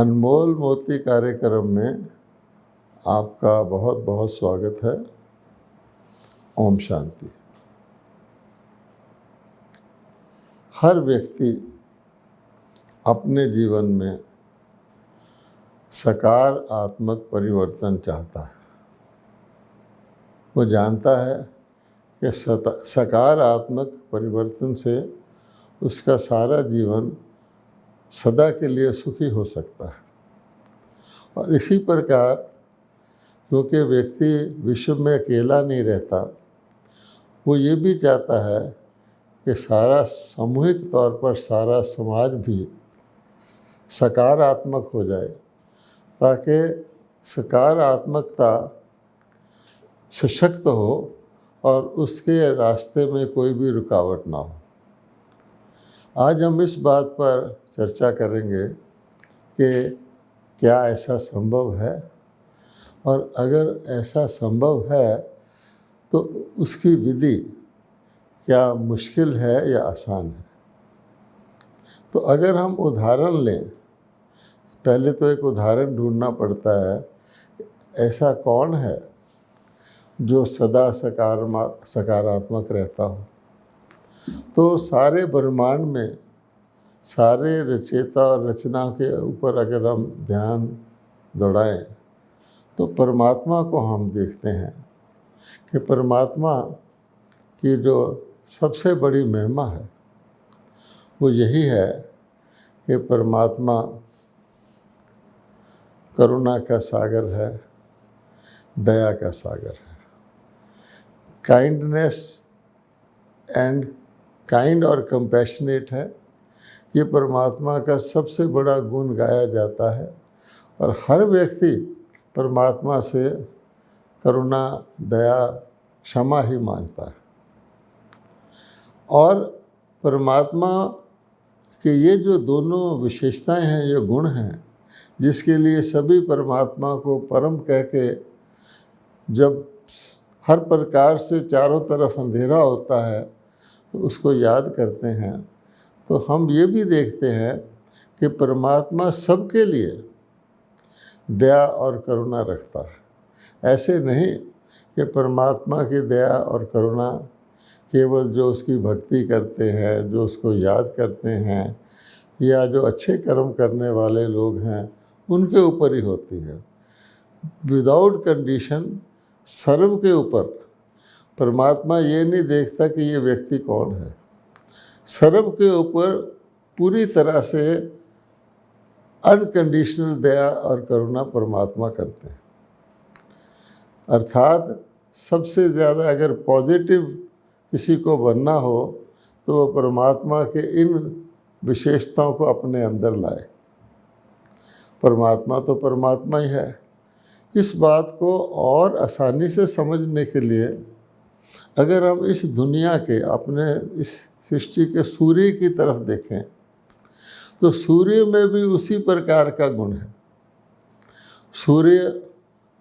अनमोल मोती कार्यक्रम में आपका बहुत बहुत स्वागत है। ओम शांति। हर व्यक्ति अपने जीवन में सकारात्मक परिवर्तन चाहता है। वो जानता है कि सकारात्मक परिवर्तन से उसका सारा जीवन सदा के लिए सुखी हो सकता है। और इसी प्रकार क्योंकि व्यक्ति विश्व में अकेला नहीं रहता, वो ये भी चाहता है कि सारा सामूहिक तौर पर सारा समाज भी सकारात्मक हो जाए, ताकि सकारात्मकता सशक्त हो और उसके रास्ते में कोई भी रुकावट ना हो। आज हम इस बात पर चर्चा करेंगे कि क्या ऐसा संभव है, और अगर ऐसा संभव है तो उसकी विधि क्या मुश्किल है या आसान है। तो अगर हम उदाहरण लें, पहले तो एक उदाहरण ढूंढना पड़ता है, ऐसा कौन है जो सदा सकारात्मक रहता हो। तो सारे ब्रह्मांड में सारे रचयिता और रचना के ऊपर अगर हम ध्यान दौड़ाएं तो परमात्मा को हम देखते हैं कि परमात्मा की जो सबसे बड़ी महिमा है वो यही है कि परमात्मा करुणा का सागर है, दया का सागर है। काइंड और कंपैशनेट है। ये परमात्मा का सबसे बड़ा गुण गाया जाता है और हर व्यक्ति परमात्मा से करुणा, दया, क्षमा ही मांगता है। और परमात्मा के ये जो दोनों विशेषताएं हैं, ये गुण हैं, जिसके लिए सभी परमात्मा को परम कह के जब हर प्रकार से चारों तरफ अंधेरा होता है तो उसको याद करते हैं। तो हम ये भी देखते हैं कि परमात्मा सबके लिए दया और करुणा रखता है। ऐसे नहीं कि परमात्मा की दया और करुणा केवल जो उसकी भक्ति करते हैं, जो उसको याद करते हैं, या जो अच्छे कर्म करने वाले लोग हैं, उनके ऊपर ही होती है। विदाउट कंडीशन सर्व के ऊपर परमात्मा ये नहीं देखता कि ये व्यक्ति कौन है। सर्व के ऊपर पूरी तरह से अनकंडीशनल दया और करुणा परमात्मा करते हैं। अर्थात सबसे ज़्यादा अगर पॉजिटिव किसी को बनना हो तो वो परमात्मा के इन विशेषताओं को अपने अंदर लाए। परमात्मा तो परमात्मा ही है। इस बात को और आसानी से समझने के लिए अगर हम इस दुनिया के, अपने इस सृष्टि के सूर्य की तरफ देखें तो सूर्य में भी उसी प्रकार का गुण है। सूर्य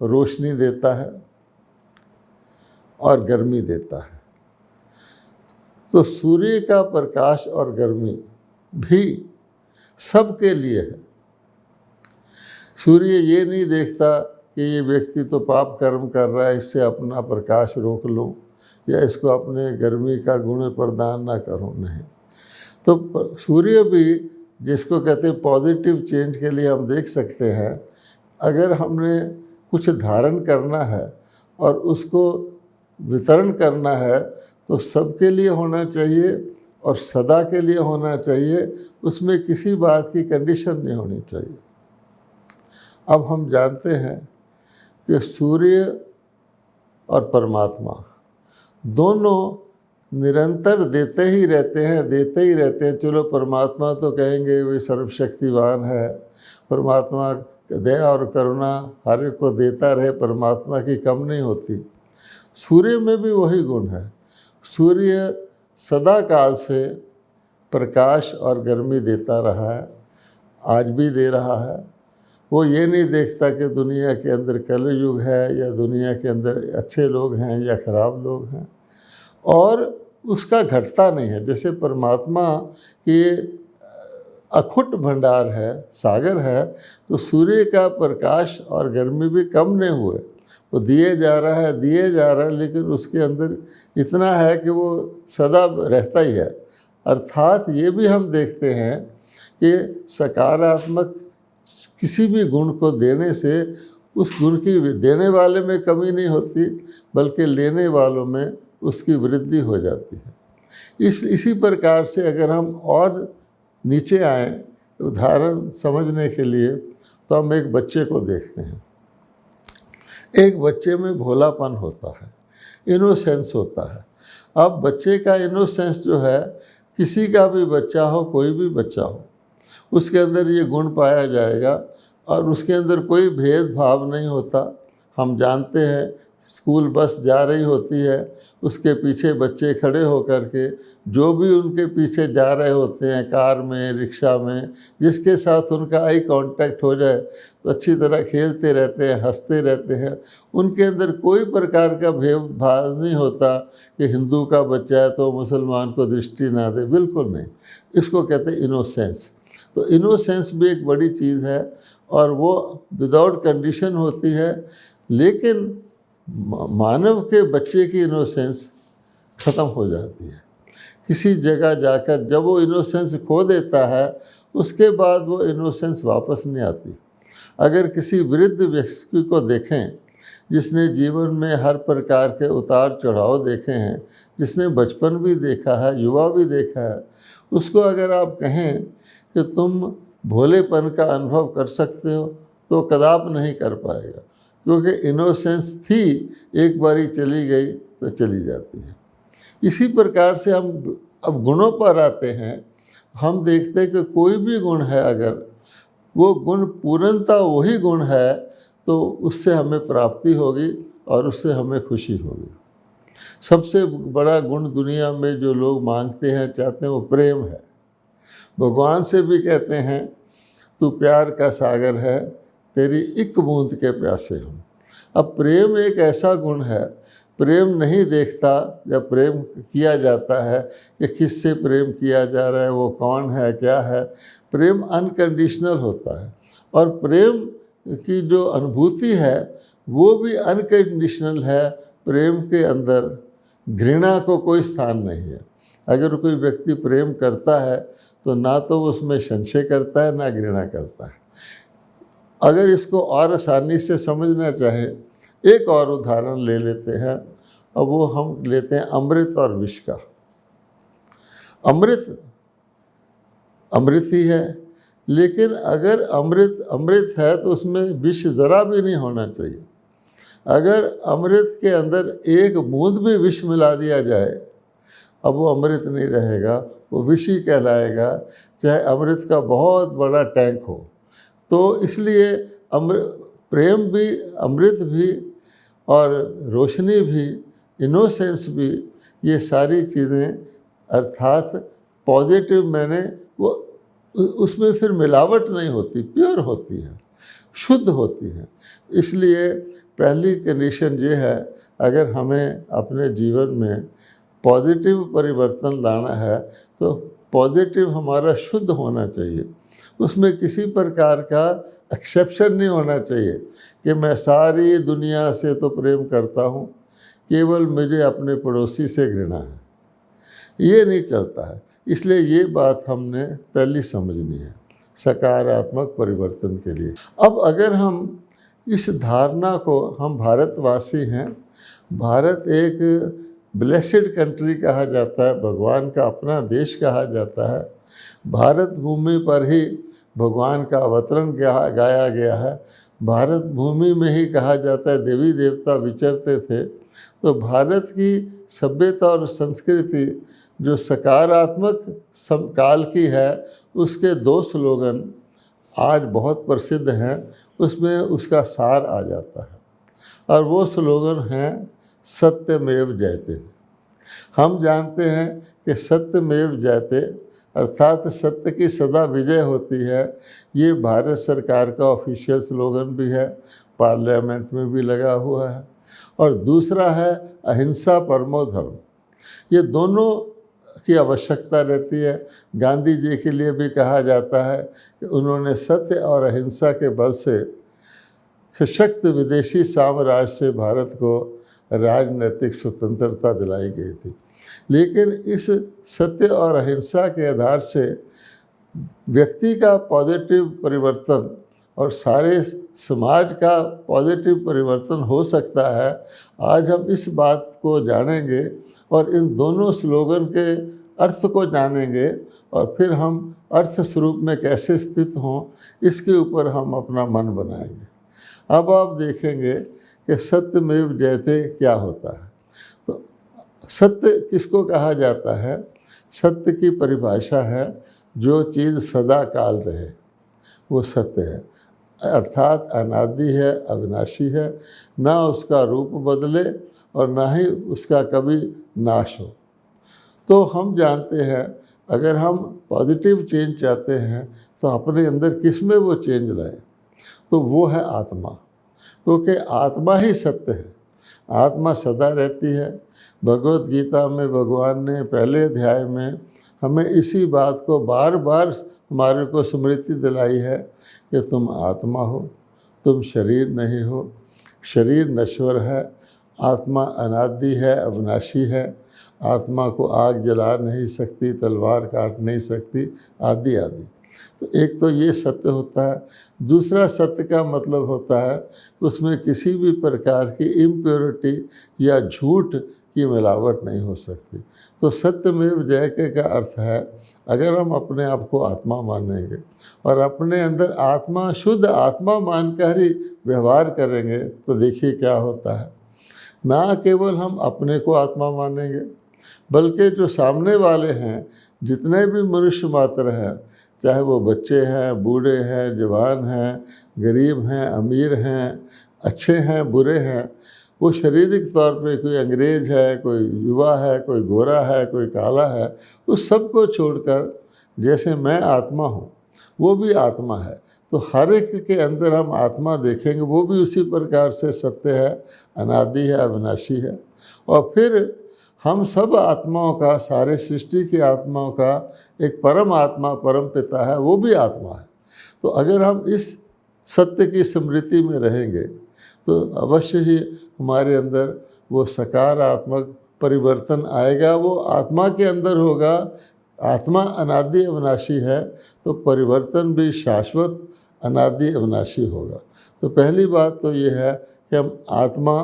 रोशनी देता है और गर्मी देता है। तो सूर्य का प्रकाश और गर्मी भी सबके लिए है। सूर्य ये नहीं देखता कि ये व्यक्ति तो पाप कर्म कर रहा है, इससे अपना प्रकाश रोक लूँ या इसको अपने गर्मी का गुण प्रदान ना करूँ, नहीं। तो सूर्य भी, जिसको कहते हैं पॉजिटिव चेंज के लिए हम देख सकते हैं, अगर हमने कुछ धारण करना है और उसको वितरण करना है तो सबके लिए होना चाहिए और सदा के लिए होना चाहिए। उसमें किसी बात की कंडीशन नहीं होनी चाहिए। अब हम जानते हैं कि सूर्य और परमात्मा दोनों निरंतर देते ही रहते हैं। चलो, परमात्मा तो कहेंगे वे सर्वशक्तिवान है, परमात्मा दया और करुणा हर एक को देता रहे, परमात्मा की कम नहीं होती। सूर्य में भी वही गुण है। सूर्य सदा काल से प्रकाश और गर्मी देता रहा है, आज भी दे रहा है। वो ये नहीं देखता कि दुनिया के अंदर कलयुग है या दुनिया के अंदर अच्छे लोग हैं या खराब लोग हैं, और उसका घटता नहीं है। जैसे परमात्मा की अखुट भंडार है, सागर है, तो सूर्य का प्रकाश और गर्मी भी कम नहीं हुए, वो दिए जा रहा है, लेकिन उसके अंदर इतना है कि वो सदा रहता ही है। अर्थात ये भी हम देखते हैं कि सकारात्मक किसी भी गुण को देने से उस गुण की देने वाले में कमी नहीं होती, बल्कि लेने वालों में उसकी वृद्धि हो जाती है। इसी प्रकार से अगर हम और नीचे आएँ उदाहरण समझने के लिए, तो हम एक बच्चे को देखते हैं। एक बच्चे में भोलापन होता है, इनोसेंस होता है। अब बच्चे का इनोसेंस जो है, किसी का भी बच्चा हो, कोई भी बच्चा हो, उसके अंदर ये गुण पाया जाएगा और उसके अंदर कोई भेदभाव नहीं होता। हम जानते हैं स्कूल बस जा रही होती है, उसके पीछे बच्चे खड़े होकर के जो भी उनके पीछे जा रहे होते हैं, कार में, रिक्शा में, जिसके साथ उनका आई कांटेक्ट हो जाए तो अच्छी तरह खेलते रहते हैं, हंसते रहते हैं। उनके अंदर कोई प्रकार का भेदभाव नहीं होता कि हिंदू का बच्चा है तो मुसलमान को दृष्टि ना दे, बिल्कुल नहीं। इसको कहते हैं इनोसेंस। तो इनोसेंस भी एक बड़ी चीज़ है और वो विदाउट कंडीशन होती है, लेकिन मानव के बच्चे की इनोसेंस ख़त्म हो जाती है। किसी जगह जाकर जब वो इनोसेंस खो देता है, उसके बाद वो इनोसेंस वापस नहीं आती। अगर किसी वृद्ध व्यक्ति को देखें जिसने जीवन में हर प्रकार के उतार चढ़ाव देखे हैं, जिसने बचपन भी देखा है, युवा भी देखा है, उसको अगर आप कहें कि तुम भोलेपन का अनुभव कर सकते हो, तो कदाप नहीं कर पाएगा, क्योंकि इनोसेंस थी, एक बारी चली गई तो चली जाती है। इसी प्रकार से हम अब गुणों पर आते हैं। हम देखते हैं कि कोई भी गुण है, अगर वो गुण पूर्णता वही गुण है, तो उससे हमें प्राप्ति होगी और उससे हमें खुशी होगी। सबसे बड़ा गुण दुनिया में जो लोग मांगते हैं, चाहते हैं, वो प्रेम है। भगवान से भी कहते हैं, तू प्यार का सागर है, तेरी एक बूंद के प्यासे हूँ। अब प्रेम एक ऐसा गुण है, प्रेम नहीं देखता जब प्रेम किया जाता है कि किससे प्रेम किया जा रहा है, वो कौन है, क्या है। प्रेम अनकंडीशनल होता है और प्रेम की जो अनुभूति है वो भी अनकंडीशनल है। प्रेम के अंदर घृणा को कोई स्थान नहीं है। अगर कोई व्यक्ति प्रेम करता है तो ना तो उसमें संशय करता है, ना घृणा करता है। अगर इसको और आसानी से समझना चाहें, एक और उदाहरण ले लेते हैं। अब वो हम लेते हैं अमृत और विष का। अमृत अमृत ही है, लेकिन अगर अमृत अमृत है तो उसमें विष ज़रा भी नहीं होना चाहिए। अगर अमृत के अंदर एक बूंद भी विष मिला दिया जाए, अब वो अमृत नहीं रहेगा, वो विष ही कहलाएगा, चाहे अमृत का बहुत बड़ा टैंक हो। तो इसलिए प्रेम भी, अमृत भी और रोशनी भी, इनोसेंस भी, ये सारी चीज़ें अर्थात पॉजिटिव, मैंने वो उसमें फिर मिलावट नहीं होती, प्योर होती है, शुद्ध होती है। इसलिए पहली कंडीशन ये है, अगर हमें अपने जीवन में पॉजिटिव परिवर्तन लाना है तो पॉजिटिव हमारा शुद्ध होना चाहिए। उसमें किसी प्रकार का एक्सेप्शन नहीं होना चाहिए कि मैं सारी दुनिया से तो प्रेम करता हूँ, केवल मुझे अपने पड़ोसी से घृणा है, ये नहीं चलता है। इसलिए ये बात हमने पहली समझनी है सकारात्मक परिवर्तन के लिए। अब अगर हम इस धारणा को, हम भारतवासी हैं, भारत एक ब्लेसिड कंट्री कहा जाता है, भगवान का अपना देश कहा जाता है। भारत भूमि पर ही भगवान का अवतरण गाया गया है। भारत भूमि में ही कहा जाता है देवी देवता विचरते थे। तो भारत की सभ्यता और संस्कृति जो सकारात्मक काल की है, उसके 2 स्लोगन आज बहुत प्रसिद्ध हैं, उसमें उसका सार आ जाता है और वो स्लोगन हैं सत्यमेव जयते। हम जानते हैं कि सत्यमेव जयते अर्थात सत्य की सदा विजय होती है। ये भारत सरकार का ऑफिशियल स्लोगन भी है, पार्लियामेंट में भी लगा हुआ है। और दूसरा है अहिंसा परमो धर्म। ये दोनों की आवश्यकता रहती है। गांधी जी के लिए भी कहा जाता है कि उन्होंने सत्य और अहिंसा के बल से सशक्त विदेशी साम्राज्य से भारत को राजनीतिक स्वतंत्रता दिलाई गई थी। लेकिन इस सत्य और अहिंसा के आधार से व्यक्ति का पॉजिटिव परिवर्तन और सारे समाज का पॉजिटिव परिवर्तन हो सकता है। आज हम इस बात को जानेंगे और इन दोनों स्लोगन के अर्थ को जानेंगे और फिर हम अर्थ स्वरूप में कैसे स्थित हों इसके ऊपर हम अपना मन बनाएंगे। अब आप देखेंगे कि सत्यमेव जयते क्या होता है। तो सत्य किसको कहा जाता है? सत्य की परिभाषा है जो चीज़ सदा काल रहे, वो सत्य है, अर्थात अनादि है, अविनाशी है, ना उसका रूप बदले और ना ही उसका कभी नाश हो। तो हम जानते हैं अगर हम पॉजिटिव चेंज चाहते हैं तो अपने अंदर किस में वो चेंज लाएं, तो वो है आत्मा, क्योंकि आत्मा ही सत्य है। आत्मा सदा रहती है। भगवत गीता में भगवान ने पहले अध्याय में हमें इसी बात को बार बार हमारे को स्मृति दिलाई है कि तुम आत्मा हो, तुम शरीर नहीं हो। शरीर नश्वर है, आत्मा अनादि है, अविनाशी है। आत्मा को आग जला नहीं सकती, तलवार काट नहीं सकती, आदि आदि। तो एक तो ये सत्य होता है। दूसरा सत्य का मतलब होता है उसमें किसी भी प्रकार की इम्प्योरिटी या झूठ की मिलावट नहीं हो सकती। तो सत्यमेव जयते का अर्थ है अगर हम अपने आप को आत्मा मानेंगे और अपने अंदर आत्मा शुद्ध आत्मा मानकर ही व्यवहार करेंगे तो देखिए क्या होता है। ना केवल हम अपने को आत्मा मानेंगे बल्कि जो सामने वाले हैं, जितने भी मनुष्य मात्र हैं, चाहे वो बच्चे हैं, बूढ़े हैं, जवान हैं, गरीब हैं, अमीर हैं, अच्छे हैं, बुरे हैं, वो शारीरिक तौर पे कोई अंग्रेज है, कोई युवा है, कोई गोरा है, कोई काला है, उस सब को छोड़कर जैसे मैं आत्मा हूँ वो भी आत्मा है। तो हर एक के अंदर हम आत्मा देखेंगे, वो भी उसी प्रकार से सत्य है, अनादि है, अविनाशी है। और फिर हम सब आत्माओं का, सारे सृष्टि की आत्माओं का एक परम आत्मा, परम पिता है, वो भी आत्मा है। तो अगर हम इस सत्य की स्मृति में रहेंगे तो अवश्य ही हमारे अंदर वो सकारात्मक परिवर्तन आएगा। वो आत्मा के अंदर होगा। आत्मा अनादि अविनाशी है तो परिवर्तन भी शाश्वत अनादि अविनाशी होगा। तो पहली बात तो ये है कि हम आत्मा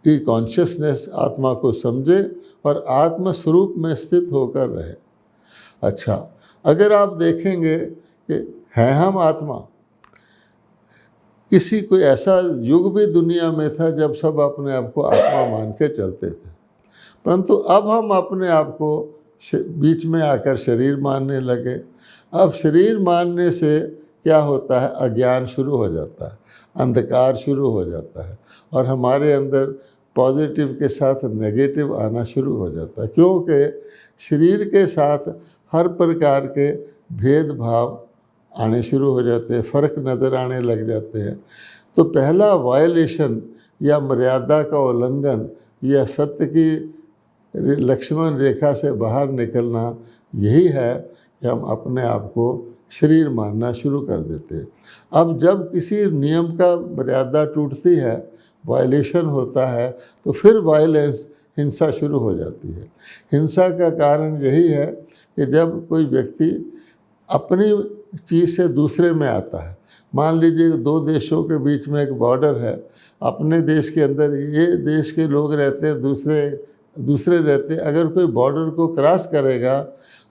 की कॉन्शियसनेस, आत्मा को समझे और आत्म स्वरूप में स्थित होकर रहे। अच्छा, अगर आप देखेंगे कि हैं हम आत्मा, किसी कोई ऐसा युग भी दुनिया में था जब सब अपने आप को आत्मा मान के चलते थे, परंतु अब हम अपने आप को बीच में आकर शरीर मानने लगे। अब शरीर मानने से क्या होता है? अज्ञान शुरू हो जाता है, अंधकार शुरू हो जाता है और हमारे अंदर पॉजिटिव के साथ नेगेटिव आना शुरू हो जाता है, क्योंकि शरीर के साथ हर प्रकार के भेदभाव आने शुरू हो जाते हैं, फ़र्क नज़र आने लग जाते हैं। तो पहला वायलेशन या मर्यादा का उल्लंघन या सत्य की लक्ष्मण रेखा से बाहर निकलना यही है कि हम अपने आप को शरीर मानना शुरू कर देते हैं। अब जब किसी नियम का मर्यादा टूटती है, वायलेशन होता है, तो फिर वायलेंस, हिंसा शुरू हो जाती है। हिंसा का कारण यही है कि जब कोई व्यक्ति अपनी चीज़ से दूसरे में आता है, मान लीजिए दो देशों के बीच में एक बॉर्डर है, अपने देश के अंदर ये देश के लोग रहते हैं, दूसरे रहते हैं, अगर कोई बॉर्डर को क्रॉस करेगा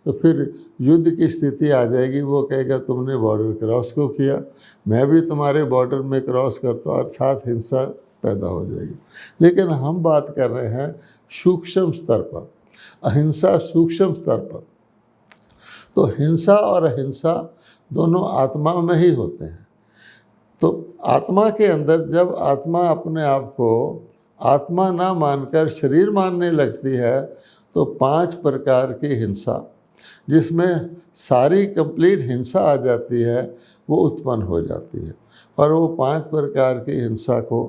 तो फिर युद्ध की स्थिति आ जाएगी। वो कहेगा तुमने बॉर्डर क्रॉस क्यों किया, मैं भी तुम्हारे बॉर्डर में क्रॉस करता हूँ, अर्थात हिंसा पैदा हो जाएगी। लेकिन हम बात कर रहे हैं सूक्ष्म स्तर पर, अहिंसा सूक्ष्म स्तर पर। तो हिंसा और अहिंसा दोनों आत्मा में ही होते हैं। तो आत्मा के अंदर जब आत्मा अपने आप को आत्मा ना मानकर शरीर मानने लगती है तो 5 प्रकार की हिंसा, जिसमें सारी कंप्लीट हिंसा आ जाती है, वो उत्पन्न हो जाती है। और वो 5 प्रकार की हिंसा को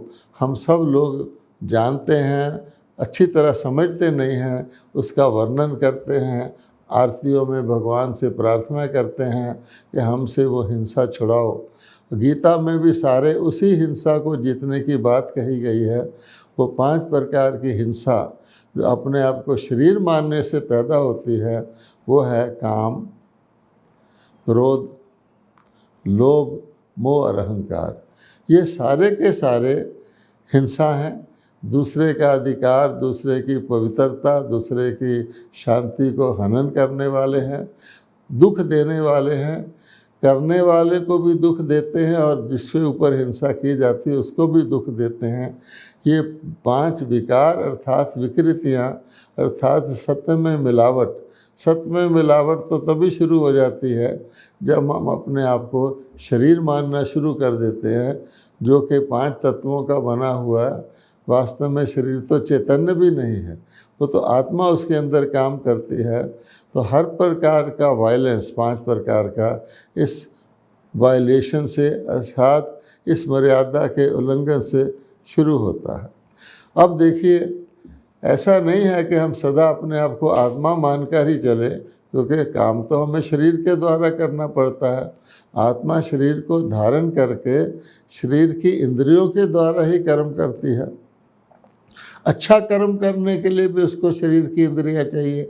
हम सब लोग जानते हैं, अच्छी तरह समझते नहीं हैं उसका वर्णन करते हैं, आरतियों में भगवान से प्रार्थना करते हैं कि हमसे वो हिंसा छुड़ाओ। गीता में भी सारे उसी हिंसा को जीतने की बात कही गई है। वो 5 प्रकार की हिंसा जो अपने आप को शरीर मानने से पैदा होती है, वो है काम, क्रोध, लोभ, मोह और अहंकार। ये सारे के सारे हिंसा हैं। दूसरे का अधिकार, दूसरे की पवित्रता, दूसरे की शांति को हनन करने वाले हैं, दुख देने वाले हैं। करने वाले को भी दुख देते हैं और जिसके ऊपर हिंसा की जाती है उसको भी दुख देते हैं। ये 5 विकार अर्थात विकृतियाँ, अर्थात सत्य में मिलावट। सत्य में मिलावट तो तभी शुरू हो जाती है जब हम अपने आप को शरीर मानना शुरू कर देते हैं, जो कि 5 तत्वों का बना हुआ है। वास्तव में शरीर तो चैतन्य भी नहीं है, वो तो आत्मा उसके अंदर काम करती है। तो हर प्रकार का वायलेंस 5 प्रकार का इस वायलेशन से, अर्थात इस मर्यादा के उल्लंघन से शुरू होता है। अब देखिए, ऐसा नहीं है कि हम सदा अपने आप को आत्मा मानकर ही चले, क्योंकि काम तो हमें शरीर के द्वारा करना पड़ता है। आत्मा शरीर को धारण करके शरीर की इंद्रियों के द्वारा ही कर्म करती है। अच्छा कर्म करने के लिए भी उसको शरीर की इंद्रियां चाहिए।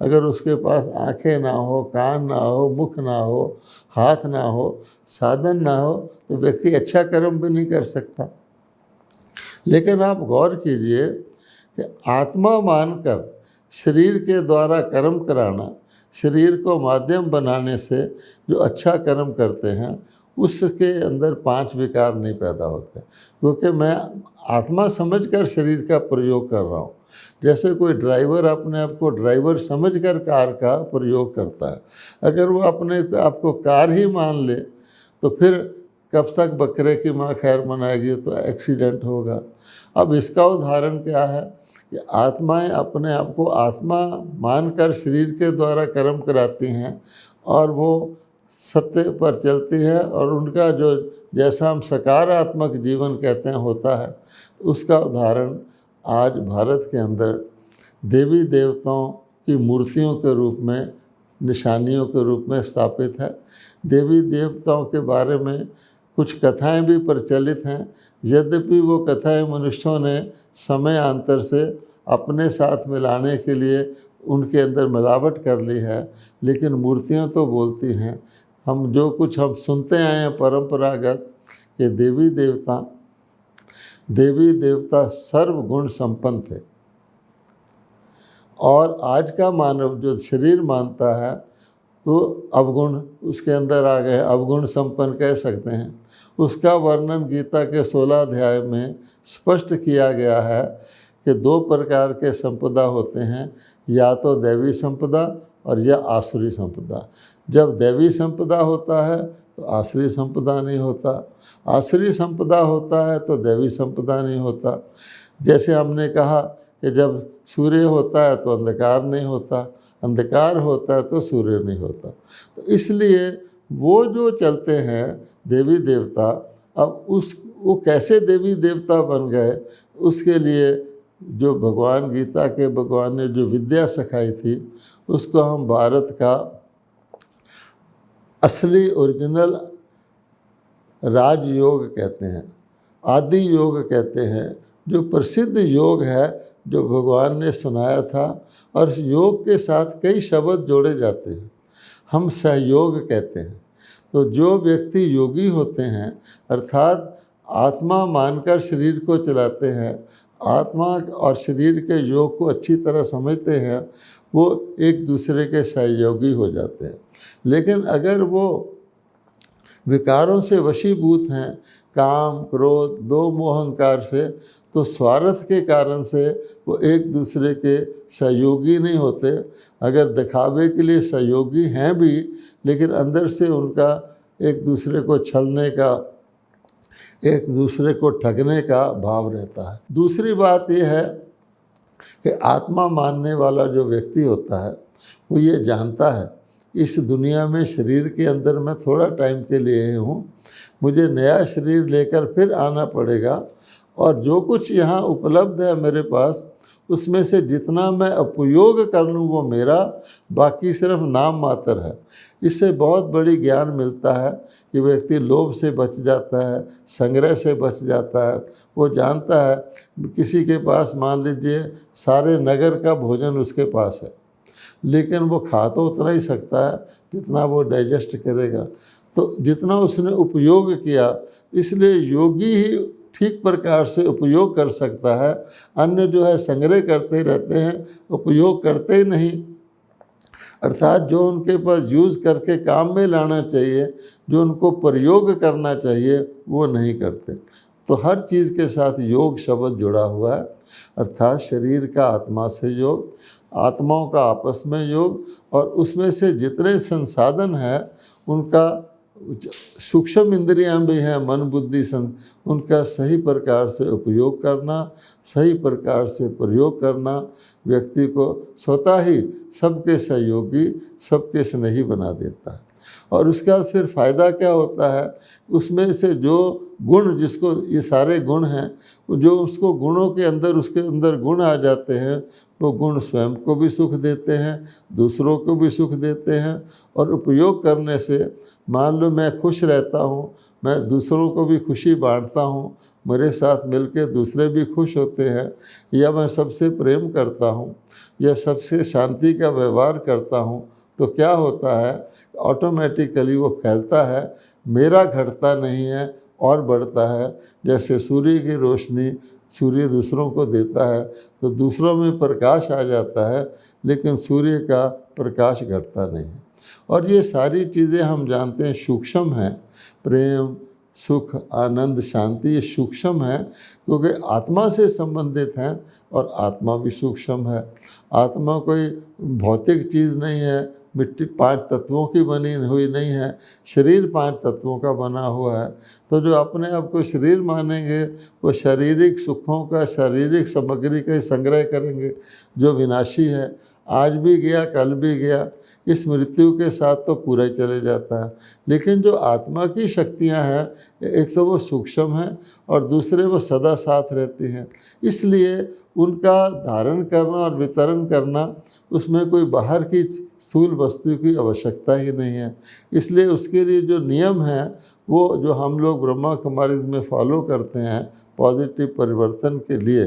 अगर उसके पास आंखें ना हो, कान ना हो, मुख ना हो, हाथ ना हो, साधन ना हो, तो व्यक्ति अच्छा कर्म भी नहीं कर सकता। लेकिन आप गौर कीजिए कि आत्मा मानकर शरीर के द्वारा कर्म कराना, शरीर को माध्यम बनाने से जो अच्छा कर्म करते हैं उसके अंदर 5 विकार नहीं पैदा होते, क्योंकि मैं आत्मा समझकर शरीर का प्रयोग कर रहा हूँ। जैसे कोई ड्राइवर अपने आप को ड्राइवर समझकर कार का प्रयोग करता है, अगर वो अपने आप को कार ही मान ले तो फिर कब तक बकरे की माँ खैर मनाएगी, तो एक्सीडेंट होगा। अब इसका उदाहरण क्या है कि आत्माएं अपने आप को आत्मा मानकर शरीर के द्वारा कर्म कराती हैं और वो सत्य पर चलती हैं, और उनका जो जैसा हम सकारात्मक जीवन कहते हैं होता है। उसका उदाहरण आज भारत के अंदर देवी देवताओं की मूर्तियों के रूप में, निशानियों के रूप में स्थापित है। देवी देवताओं के बारे में कुछ कथाएं भी प्रचलित हैं, यद्यपि वो कथाएं मनुष्यों ने समयांतर से अपने साथ मिलाने के लिए उनके अंदर मिलावट कर ली है, लेकिन मूर्तियां तो बोलती हैं। हम जो कुछ हम सुनते आए हैं परंपरागत कि देवी देवता सर्वगुण संपन्न थे, और आज का मानव जो शरीर मानता है वो अवगुण उसके अंदर आ गए, अवगुण संपन्न कह सकते हैं। उसका वर्णन गीता के 16 अध्याय में स्पष्ट किया गया है कि 2 प्रकार के संपदा होते हैं, या तो दैवी संपदा और या आसुरी संपदा। जब दैवी संपदा होता है तो आसुरी संपदा नहीं होता, आसुरी संपदा होता है तो दैवी संपदा नहीं होता। जैसे हमने कहा कि जब सूर्य होता है तो अंधकार नहीं होता, अंधकार होता है तो सूर्य नहीं होता। तो इसलिए वो जो चलते हैं देवी देवता, अब वो कैसे देवी देवता बन गए, उसके लिए जो भगवान गीता के भगवान ने जो विद्या सिखाई थी उसको हम भारत का असली ओरिजिनल राजयोग कहते हैं, आदि योग कहते हैं, जो प्रसिद्ध योग है जो भगवान ने सुनाया था। और इस योग के साथ कई शब्द जोड़े जाते हैं, हम सहयोग कहते हैं। तो जो व्यक्ति योगी होते हैं, अर्थात आत्मा मानकर शरीर को चलाते हैं, आत्मा और शरीर के योग को अच्छी तरह समझते हैं, वो एक दूसरे के सहयोगी हो जाते हैं। लेकिन अगर वो विकारों से वशीभूत हैं, काम, क्रोध, लोभ, मोह, अहंकार से, तो स्वार्थ के कारण से वो एक दूसरे के सहयोगी नहीं होते। अगर दिखावे के लिए सहयोगी हैं भी, लेकिन अंदर से उनका एक दूसरे को छलने का, एक दूसरे को ठगने का भाव रहता है। दूसरी बात यह है कि आत्मा मानने वाला जो व्यक्ति होता है वो ये जानता है इस दुनिया में शरीर के अंदर मैं थोड़ा टाइम के लिए हूँ, मुझे नया शरीर लेकर फिर आना पड़ेगा, और जो कुछ यहाँ उपलब्ध है मेरे पास उसमें से जितना मैं उपयोग कर लूँ वो मेरा, बाकी सिर्फ नाम मात्र है। इससे बहुत बड़ी ज्ञान मिलता है कि व्यक्ति लोभ से बच जाता है, संग्रह से बच जाता है। वो जानता है किसी के पास मान लीजिए सारे नगर का भोजन उसके पास है, लेकिन वो खा तो उतना ही सकता है जितना वो डाइजेस्ट करेगा, तो जितना उसने उपयोग किया। इसलिए योगी ही ठीक प्रकार से उपयोग कर सकता है। अन्य जो है संग्रह करते रहते हैं, उपयोग करते ही नहीं। अर्थात जो उनके पास यूज़ करके काम में लाना चाहिए, जो उनको प्रयोग करना चाहिए, वो नहीं करते। तो हर चीज़ के साथ योग शब्द जुड़ा हुआ है, अर्थात शरीर का आत्मा से योग, आत्माओं का आपस में योग, और उसमें से जितने संसाधन हैं उनका सूक्ष्म इंद्रियां भी हैं, मन बुद्धि उनका सही प्रकार से उपयोग करना, सही प्रकार से प्रयोग करना व्यक्ति को स्वतः ही सबके सहयोगी, सबके स्नेही बना देता है। और उसके बाद फिर फ़ायदा क्या होता है, उसमें से जो गुण, जिसको ये सारे गुण हैं, जो उसको गुणों के अंदर, उसके अंदर गुण आ जाते हैं, वो गुण स्वयं को भी सुख देते हैं, दूसरों को भी सुख देते हैं। और उपयोग करने से मान लो मैं खुश रहता हूँ, मैं दूसरों को भी खुशी बांटता हूँ, मेरे साथ मिलकर दूसरे भी खुश होते हैं, या मैं सबसे प्रेम करता हूँ, या सबसे शांति का व्यवहार करता हूँ, तो क्या होता है, ऑटोमेटिकली वो फैलता है, मेरा घटता नहीं है और बढ़ता है। जैसे सूर्य की रोशनी सूर्य दूसरों को देता है तो दूसरों में प्रकाश आ जाता है, लेकिन सूर्य का प्रकाश घटता नहीं है। और ये सारी चीज़ें हम जानते हैं सूक्ष्म हैं, प्रेम, सुख, आनंद, शांति, ये सूक्ष्म है क्योंकि आत्मा से संबंधित हैं, और आत्मा भी सूक्ष्म है। आत्मा कोई भौतिक चीज़ नहीं है, मिट्टी 5 तत्वों की बनी हुई नहीं है, शरीर 5 तत्वों का बना हुआ है। तो जो अपने आप को शरीर मानेंगे वो शारीरिक सुखों का, शारीरिक सामग्री का ही संग्रह करेंगे, जो विनाशी है, आज भी गया कल भी गया, इस मृत्यु के साथ तो पूरा ही चले जाता है। लेकिन जो आत्मा की शक्तियां हैं, एक तो वो सूक्ष्म हैं और दूसरे वो सदा साथ रहती हैं, इसलिए उनका धारण करना और वितरण करना, उसमें कोई बाहर की स्थूल वस्तु की आवश्यकता ही नहीं है। इसलिए उसके लिए जो नियम है वो जो हम लोग ब्रह्मा कुमारी में फॉलो करते हैं पॉजिटिव परिवर्तन के लिए,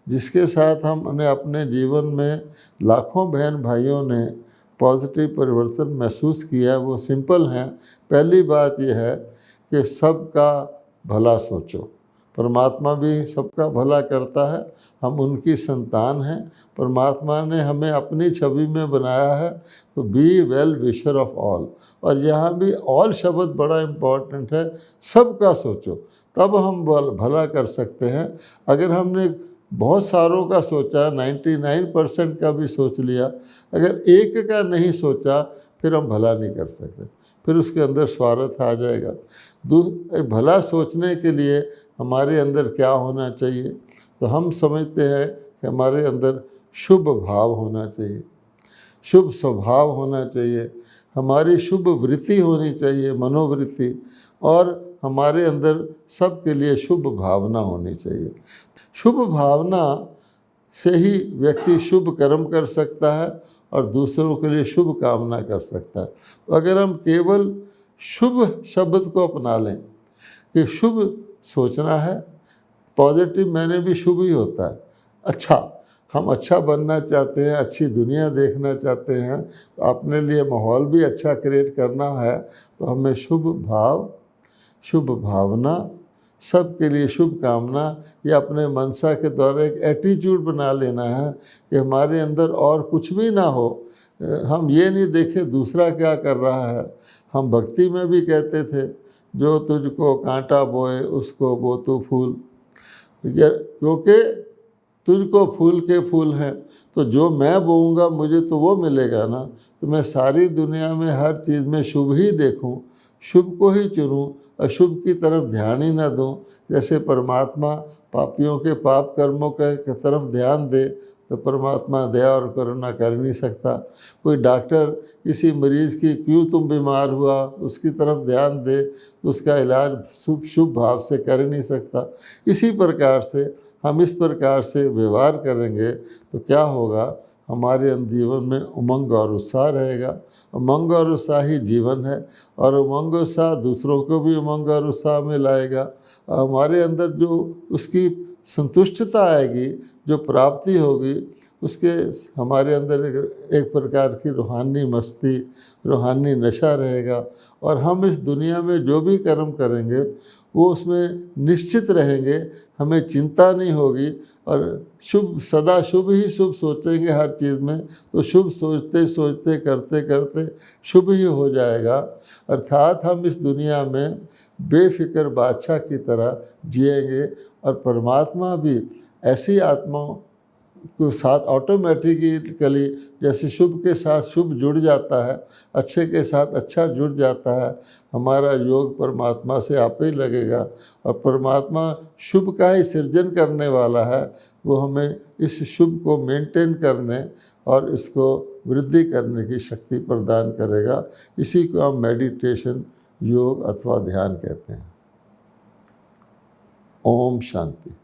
जिसके साथ हमने अपने जीवन में लाखों बहन भाइयों ने पॉजिटिव परिवर्तन महसूस किया, वो सिंपल हैं। पहली बात यह है कि सबका भला सोचो। परमात्मा भी सबका भला करता है, हम उनकी संतान हैं, परमात्मा ने हमें अपनी छवि में बनाया है, तो be well wisher of all. और यहाँ भी ऑल शब्द बड़ा इम्पॉर्टेंट है, सबका सोचो, तब हम भला कर सकते हैं। अगर हमने बहुत सारों का सोचा, 99% का भी सोच लिया, अगर एक का नहीं सोचा, फिर हम भला नहीं कर सकते, फिर उसके अंदर स्वार्थ आ जाएगा। भला सोचने के लिए हमारे अंदर क्या होना चाहिए, तो हम समझते हैं कि हमारे अंदर शुभ भाव होना चाहिए, शुभ स्वभाव होना चाहिए, हमारी शुभ वृत्ति होनी चाहिए, मनोवृत्ति, और हमारे अंदर सबके लिए शुभ भावना होनी चाहिए। शुभ भावना से ही व्यक्ति शुभ कर्म कर सकता है और दूसरों के लिए शुभ कामना कर सकता है। तो अगर हम केवल शुभ शब्द को अपना लें कि शुभ सोचना है, पॉजिटिव मैंने भी शुभ ही होता है, अच्छा, हम अच्छा बनना चाहते हैं, अच्छी दुनिया देखना चाहते हैं, तो अपने लिए माहौल भी अच्छा क्रिएट करना है, तो हमें शुभ भाव, शुभ भावना, सबके लिए शुभ कामना, या अपने मनसा के द्वारा एक एटीट्यूड बना लेना है कि हमारे अंदर और कुछ भी ना हो, हम ये नहीं देखें दूसरा क्या कर रहा है। हम भक्ति में भी कहते थे, जो तुझको कांटा बोए उसको बो तू फूल, क्योंकि तुझको फूल के फूल हैं, तो जो मैं बोऊंगा मुझे तो वो मिलेगा ना। तो मैं सारी दुनिया में हर चीज़ में शुभ ही देखूं, शुभ को ही चुनूं, अशुभ की तरफ ध्यान ही ना दूं। जैसे परमात्मा पापियों के पाप कर्मों के तरफ ध्यान दे, तो परमात्मा दया और करुणा कर नहीं सकता। कोई डॉक्टर किसी मरीज़ की क्यों तुम बीमार हुआ उसकी तरफ ध्यान दे, तो उसका इलाज शुभ भाव से कर नहीं सकता। इसी प्रकार से हम इस प्रकार से व्यवहार करेंगे तो क्या होगा, हमारे जीवन में उमंग और उत्साह रहेगा। उमंग और उत्साह ही जीवन है, और उमंग उत्साह दूसरों को भी उमंग और उत्साह में लाएगा। हमारे अंदर जो उसकी संतुष्टता आएगी, जो प्राप्ति होगी, उसके हमारे अंदर एक प्रकार की रूहानी मस्ती, रूहानी नशा रहेगा। और हम इस दुनिया में जो भी कर्म करेंगे वो उसमें निश्चित रहेंगे, हमें चिंता नहीं होगी। और शुभ, सदा शुभ ही शुभ सोचेंगे हर चीज़ में, तो शुभ सोचते सोचते करते करते शुभ ही हो जाएगा। अर्थात हम इस दुनिया में बेफिक्र बादशाह की तरह जिएंगे, और परमात्मा भी ऐसी आत्माओं को साथ ऑटोमेटिकली, जैसे शुभ के साथ शुभ जुड़ जाता है, अच्छे के साथ अच्छा जुड़ जाता है, हमारा योग परमात्मा से आप ही लगेगा। और परमात्मा शुभ का ही सृजन करने वाला है, वो हमें इस शुभ को मेंटेन करने और इसको वृद्धि करने की शक्ति प्रदान करेगा। इसी को हम मेडिटेशन, योग अथवा ध्यान कहते हैं। ओम शांति।